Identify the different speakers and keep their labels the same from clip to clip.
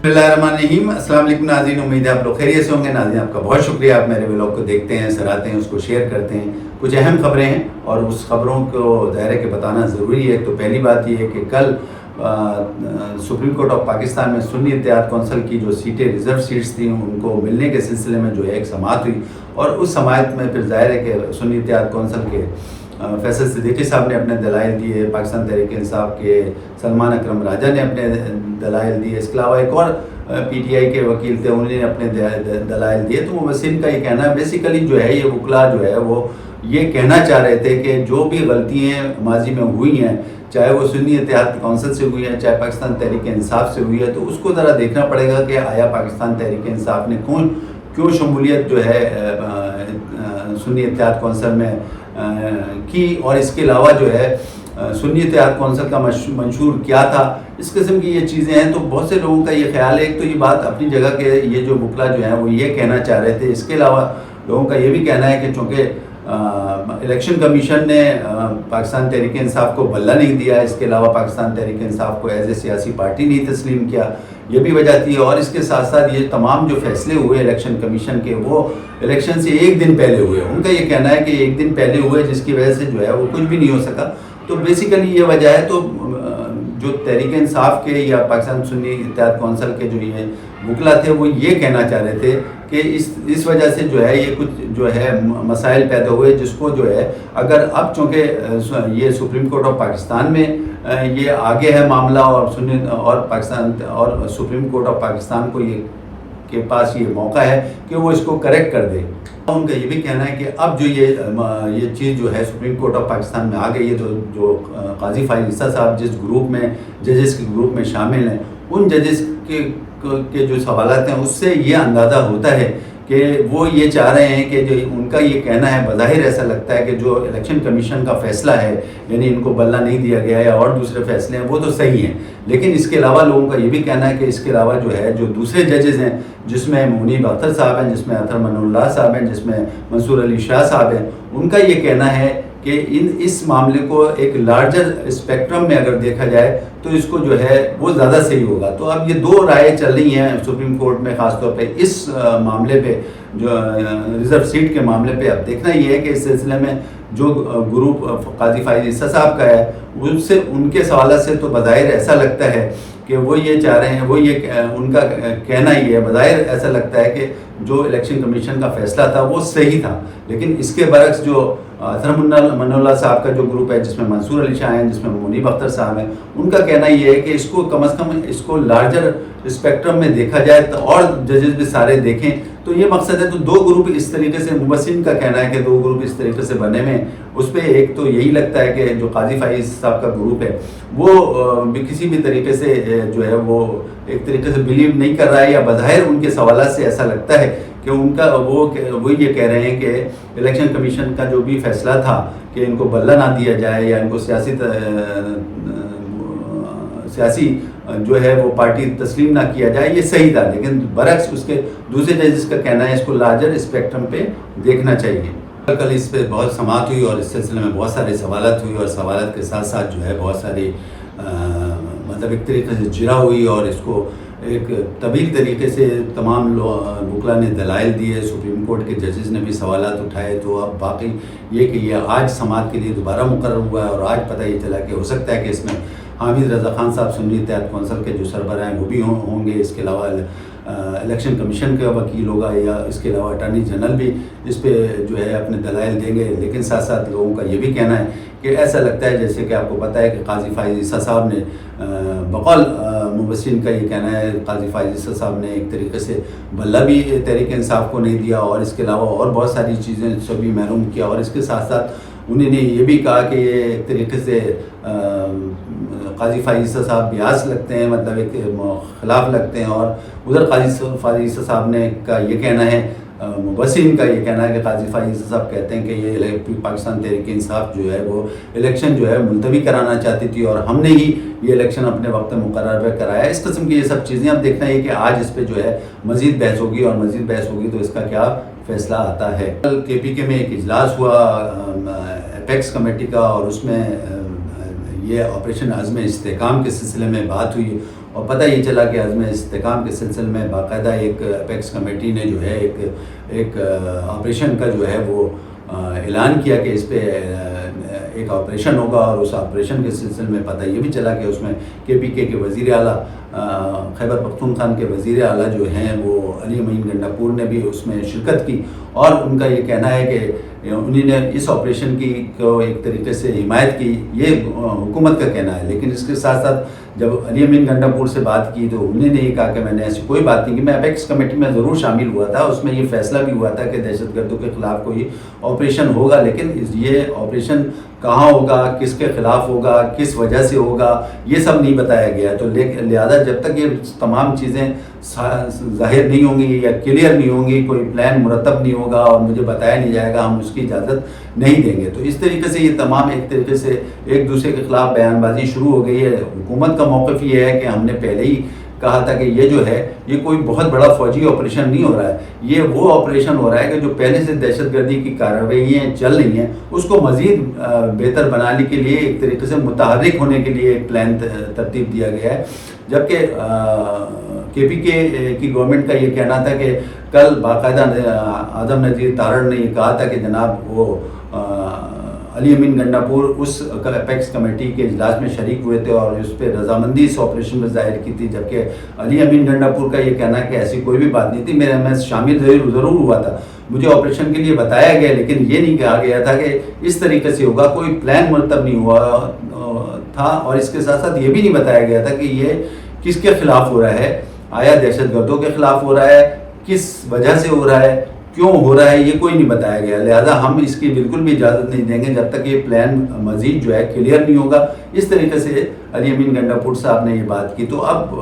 Speaker 1: बिस्मिल्लाहिर्रहमानिर्रहीम। अस्सलाम वालेकुम नाज़रीन, उम्मीद है आप लोग खैरियत से होंगे। नाज़रीन, आपका बहुत शुक्रिया, आप मेरे व्लॉग को देखते हैं, सराहते हैं, उसको शेयर करते हैं। कुछ अहम खबरें हैं और उस खबरों को ज़ाहिर है कि बताना ज़रूरी है। तो पहली बात ये है कि कल सुप्रीम कोर्ट ऑफ पाकिस्तान में सुन्नी इत्तेहाद कौंसिल की जो सीटें रिज़र्व सीट्स थी उनको मिलने के सिलसिले में जो है एक समाअत हुई और उस समाअत में फिर ज़ाहिर है कि सुन्नी इत्तेहाद कौंसिल के फैसल सिद्दीकी साहब ने अपने दलाइल दिए, पाकिस्तान तहरीक इंसाफ के सलमान अकरम राजा ने अपने दलाइल दिए, इसके अलावा एक और पीटीआई के वकील थे, उन्होंने अपने दलाइल दिए। तो मुबस्सिन का ये कहना है बेसिकली जो है ये वकला जो है वो ये कहना चाह रहे थे कि जो भी गलतियाँ माजी में हुई हैं, चाहे वो सुन्नी इत्तेहाद कौंसिल से हुई हैं, चाहे पाकिस्तान तहरीक इंसाफ से हुई है, तो उसको ज़रा देखना पड़ेगा कि आया पाकिस्तान तहरीक इंसाफ ने क्यों शमूलियत जो है सुन्नी इत्तेहाद कौंसिल में की, और इसके अलावा जो है सुन्नी इत्तेहाद कौंसिल का मंशूर क्या था। इस किस्म की ये चीज़ें हैं। तो बहुत से लोगों का ये ख्याल है, एक तो ये बात अपनी जगह के ये जो वकला जो हैं वो ये कहना चाह रहे थे। इसके अलावा लोगों का ये भी कहना है कि चूँकि इलेक्शन कमीशन ने पाकिस्तान तहरीक इंसाफ को बल्ला नहीं दिया, इसके अलावा पाकिस्तान तहरीक इंसाफ को एज ए सियासी पार्टी नहीं तस्लीम किया, ये भी वजह थी। और इसके साथ साथ ये तमाम जो फैसले हुए इलेक्शन कमीशन के वो इलेक्शन से एक दिन पहले हुए। उनका ये कहना है कि एक दिन पहले हुए जिसकी वजह से जो है वो कुछ भी नहीं हो सका। तो बेसिकली ये वजह है। तो जो तहरीक इंसाफ के या पाकिस्तान सुन्नी इत्तेहाद कौंसिल के जो ये वकला थे वो ये कहना चाह रहे थे कि इस वजह से जो है ये कुछ जो है मसाइल पैदा हुए, जिसको जो है अगर अब चूँकि ये सुप्रीम कोर्ट ऑफ पाकिस्तान में ये आगे है मामला और सुन्नी और पाकिस्तान और सुप्रीम कोर्ट ऑफ पाकिस्तान को ये के पास ये मौका है कि वो इसको करेक्ट कर दे। उनका ये भी कहना है कि अब जो ये चीज़ जो है सुप्रीम कोर्ट ऑफ पाकिस्तान में आ गई है, तो जो काजी फाइज ईसा साहब जिस ग्रुप में जजेस के ग्रुप में शामिल हैं, उन जजेस के जो सवालात हैं उससे ये अंदाज़ा होता है कि वो ये चाह रहे हैं कि जो उनका ये कहना है, बज़ाहिर ऐसा लगता है कि जो इलेक्शन कमीशन का फ़ैसला है, यानी इनको बल्ला नहीं दिया गया है और दूसरे फैसले हैं वो तो सही हैं, लेकिन इसके अलावा लोगों का ये भी कहना है कि इसके अलावा जो है जो दूसरे जजेज़ हैं, जिसमें मुनीब अख्तर साहब हैं, जिसमें अतर मनुल्लाह साहब हैं, जिसमें मंसूर अली शाह साहब हैं, उनका ये कहना है कि इस मामले को एक लार्जर स्पेक्ट्रम में अगर देखा जाए तो इसको जो है वो ज़्यादा सही होगा। तो अब ये दो राय चल रही हैं सुप्रीम कोर्ट में, ख़ासतौर पे इस मामले पे जो रिज़र्व सीट के मामले पे। अब देखना ये है कि इस सिलसिले में जो ग्रुप काजी फाइज ईसा साहब का है उससे उनके सवाल से तो बज़ाहिर ऐसा लगता है कि वो ये चाह रहे हैं, वो ये उनका कहना ही है, बज़ाहिर ऐसा लगता है कि जो इलेक्शन कमीशन का फ़ैसला था वो सही था। लेकिन इसके बरक्स जो अतर मनुल्लाह साहब का जो ग्रुप है, जिसमें मंसूर अली शाह हैं, जिसमें मुनीब अख्तर साहब हैं, उनका कहना ये है कि इसको कम से कम इसको लार्जर स्पेक्ट्रम में देखा जाए तो और जजेस भी सारे देखें, तो ये मकसद है। तो दो ग्रुप इस तरीके से, मुबस्सिन का कहना है कि दो ग्रुप इस तरीके से बने में, उस पर एक तो यही लगता है कि जो काजी फाइज साहब का ग्रुप है वो किसी भी तरीके से जो है वो एक तरीके से बिलीव नहीं कर रहा है, या बज़ाहिर उनके सवाल से ऐसा लगता है कि उनका वो ये कह रहे हैं कि इलेक्शन कमीशन का जो भी फैसला था कि इनको बल्ला ना दिया जाए या इनको सियासी जो है वो पार्टी तस्लीम ना किया जाए, ये सही था। लेकिन बरक्स उसके दूसरे जजेस का कहना है इसको लार्जर स्पेक्ट्रम पे देखना चाहिए। कल इस पर बहुत समाअत हुई और इस सिलसिले में बहुत सारे सवालात हुई, और सवालात के साथ साथ जो है बहुत सारी मतलब एक तरीके से जिरा हुई, और इसको एक तवील तरीके से तमाम वकला ने दलाइल दिए, सुप्रीम कोर्ट के जजेस ने भी सवालात उठाए। तो अब बाकी ये कि ये आज समाअत के लिए दोबारा मुकर्रर हुआ है, और आज पता ये चला कि हो सकता है कि इसमें हामिद रज़ा खान साहब सुन्नी इत्तेहाद कौंसिल के जो सरबराह हैं वो भी होंगे, इसके अलावा इलेक्शन कमीशन का वकील होगा, या इसके अलावा अटॉर्नी जनरल भी इस पे जो है अपने दलाइल देंगे। लेकिन साथ साथ लोगों का ये भी कहना है कि ऐसा लगता है जैसे कि आपको पता है कि काजी फाइज ईसा साहब ने बकौल मुबस्सिन का ये कहना है, काजी फाइज ईसा साहब ने एक तरीके से बल्ला भी तहरीक इंसाफ को नहीं दिया, और इसके अलावा और बहुत सारी चीज़ें सभी महरूम किया। और इसके साथ साथ उन्होंने ये भी कहा कि ये एक तरीके से काजी फाइज ईसा साहब बियास लगते हैं, मतलब एक खिलाफ लगते हैं। और उधर काजी फाइज ईसा साहब ने का ये कहना है, मुबस्सिन का ये कहना है कि काजी फाइज ईसा साहब कहते हैं कि ये पाकिस्तान तहरीक इंसाफ जो है वो इलेक्शन जो है मुलतवी कराना चाहती थी, और हमने ही ये इलेक्शन अपने वक्त मुकर्रर पे कराया। इस किस्म की ये सब चीज़ें अब देखना है कि आज इस पर जो है मज़ीद बहस होगी, और मज़ीद बहस होगी तो इसका क्या फ़ैसला आता है। कल KPK में एक इजलास हुआ एपेक्स कमेटी का, और उसमें ये ऑपरेशन आज़म इस्तेहकाम के सिलसिले में बात हुई, اور پتہ یہ چلا کہ عزم استحکام کے سلسلے میں باقاعدہ ایک اپیکس کمیٹی نے جو ہے ایک آپریشن کا جو ہے وہ اعلان کیا کہ اس پہ ایک آپریشن ہوگا، اور اس آپریشن کے سلسلے میں پتہ یہ بھی چلا کہ اس میں KPK کے وزیر اعلیٰ خیبر پختونخوا کے وزیر اعلیٰ جو ہیں وہ علی امین گنڈاپور نے بھی اس میں شرکت کی، اور ان کا یہ کہنا ہے کہ انہوں نے اس آپریشن کی کو ایک طریقے سے حمایت کی، یہ حکومت کا کہنا ہے۔ لیکن اس کے ساتھ ساتھ جب علی امین گنڈاپور سے بات کی تو انہوں نے یہ کہا کہ میں نے ایسی کوئی بات نہیں کی، میں اپیکس کمیٹی میں ضرور شامل ہوا تھا، اس میں یہ فیصلہ بھی ہوا تھا کہ دہشت گردوں کے خلاف کوئی آپریشن ہوگا، لیکن یہ آپریشن کہاں ہوگا، کس کے خلاف ہوگا، کس وجہ سے ہوگا، یہ سب نہیں بتایا گیا۔ تو لہذا جب تک یہ تمام چیزیں ظاہر نہیں ہوں گی یا کلیئر نہیں ہوں گی، کوئی پلان مرتب نہیں ہوگا اور مجھے بتایا نہیں جائے گا، ہم اس کی اجازت نہیں دیں گے۔ تو اس طریقے سے یہ تمام ایک طریقے سے ایک دوسرے کے خلاف بیان بازی شروع ہو گئی ہے۔ حکومت کا موقف یہ ہے کہ ہم نے پہلے ہی کہا تھا کہ یہ جو ہے یہ کوئی بہت بڑا فوجی آپریشن نہیں ہو رہا ہے، یہ وہ آپریشن ہو رہا ہے کہ جو پہلے سے دہشت گردی کی کارروائیاں چل رہی ہیں اس کو مزید بہتر بنانے کے لیے ایک طریقے سے متحرک ہونے کے لیے ایک پلان ترتیب دیا گیا ہے۔ جبکہ KPK کی گورنمنٹ کا یہ کہنا تھا کہ کل باقاعدہ اعظم نذیر تارڑ نے یہ کہا تھا کہ جناب وہ علی امین گنڈاپور اس اپیکس کمیٹی کے اجلاس میں شریک ہوئے تھے اور اس پہ رضامندی اس آپریشن میں ظاہر کی تھی، جبکہ علی امین گنڈاپور کا یہ کہنا ہے کہ ایسی کوئی بھی بات نہیں تھی، میں شامل ضرور ہوا تھا، مجھے آپریشن کے لیے بتایا گیا، لیکن یہ نہیں کہا گیا تھا کہ اس طریقے سے ہوگا، کوئی پلان مرتب نہیں ہوا تھا، اور اس کے ساتھ ساتھ یہ بھی نہیں بتایا گیا تھا کہ یہ کس کے خلاف ہو رہا ہے، آیا دہشت گردوں کے خلاف ہو رہا ہے، کس وجہ سے ہو رہا ہے، کیوں ہو رہا ہے، یہ کوئی نہیں بتایا گیا۔ لہذا ہم اس کی بالکل بھی اجازت نہیں دیں گے جب تک یہ پلان مزید جو ہے کلیئر نہیں ہوگا۔ اس طریقے سے علی امین گنڈاپور صاحب نے یہ بات کی۔ تو اب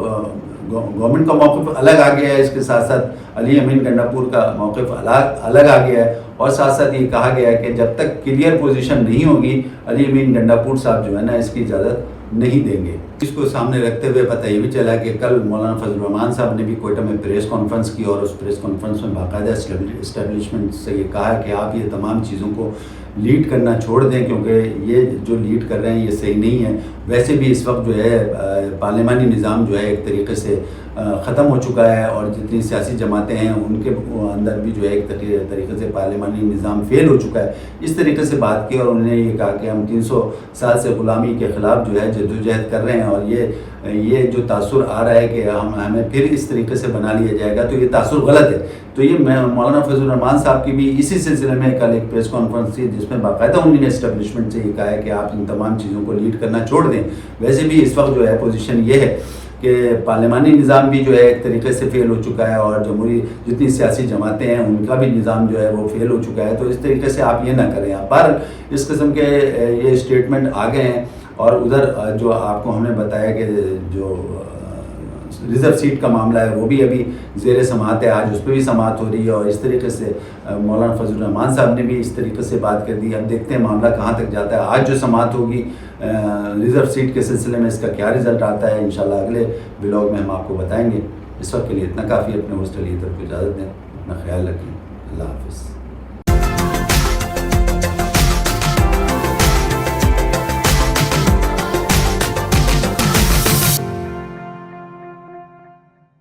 Speaker 1: گورنمنٹ کا موقف الگ آ گیا ہے، اس کے ساتھ ساتھ علی امین گنڈاپور کا موقف الگ آ گیا ہے، اور ساتھ ساتھ یہ کہا گیا ہے کہ جب تک کلیئر پوزیشن نہیں ہوگی علی امین گنڈاپور صاحب جو ہے نا اس کی اجازت نہیں دیں گے۔ اس کو سامنے رکھتے ہوئے پتہ یہ بھی چلا کہ کل مولانا فضل الرحمان صاحب نے بھی کوئٹہ میں پریس کانفرنس کی، اور اس پریس کانفرنس میں باقاعدہ اسٹیبلشمنٹ سے یہ کہا کہ آپ یہ تمام چیزوں کو لیڈ کرنا چھوڑ دیں، کیونکہ یہ جو لیڈ کر رہے ہیں یہ صحیح نہیں ہے۔ ویسے بھی اس وقت جو ہے پارلیمانی نظام جو ہے ایک طریقے سے ختم ہو چکا ہے، اور جتنی سیاسی جماعتیں ہیں ان کے اندر بھی جو ہے ایک طریقے سے پارلیمانی نظام فیل ہو چکا ہے۔ اس طریقے سے بات کی، اور انہوں نے یہ کہا کہ ہم 300 سال سے غلامی کے خلاف جو ہے جدوجہد کر رہے ہیں، اور یہ جو تاثر آ رہا ہے کہ ہمیں پھر اس طریقے سے بنا لیا جائے گا، تو یہ تاثر غلط ہے۔ تو یہ مولانا فضل الرحمان صاحب کی بھی اسی سلسلے میں کل ایک پریس کانفرنس تھی جس میں باقاعدہ انہوں نے اسٹیبلشمنٹ سے یہ کہا ہے کہ آپ ان تمام چیزوں کو لیڈ کرنا چھوڑ دیں۔ ویسے بھی اس وقت جو ہے پوزیشن یہ ہے کہ پارلیمانی نظام بھی جو ہے ایک طریقے سے فیل ہو چکا ہے، اور جمہوری جتنی سیاسی جماعتیں ہیں ان کا بھی نظام جو ہے وہ فیل ہو چکا ہے۔ تو اس طریقے سے آپ یہ نہ کریں۔ پر اس قسم کے یہ اسٹیٹمنٹ آ گئے ہیں، اور ادھر جو آپ کو ہم نے بتایا کہ جو ریزرو سیٹ کا معاملہ ہے وہ بھی ابھی زیر سماعت ہے، آج اس پہ بھی سماعت ہو رہی ہے، اور اس طریقے سے مولانا فضل الرحمان صاحب نے بھی اس طریقے سے بات کر دی۔ اب دیکھتے ہیں معاملہ کہاں تک جاتا ہے۔ آج جو سماعت ہوگی ریزرو سیٹ کے سلسلے میں اس کا کیا رزلٹ آتا ہے، انشاءاللہ اگلے ولاگ میں ہم آپ کو بتائیں گے۔ اس وقت کے لیے اتنا کافی، اپنے ہوسٹ علی ادھر کو اجازت دیں، اپنا خیال رکھیں، اللہ حافظ۔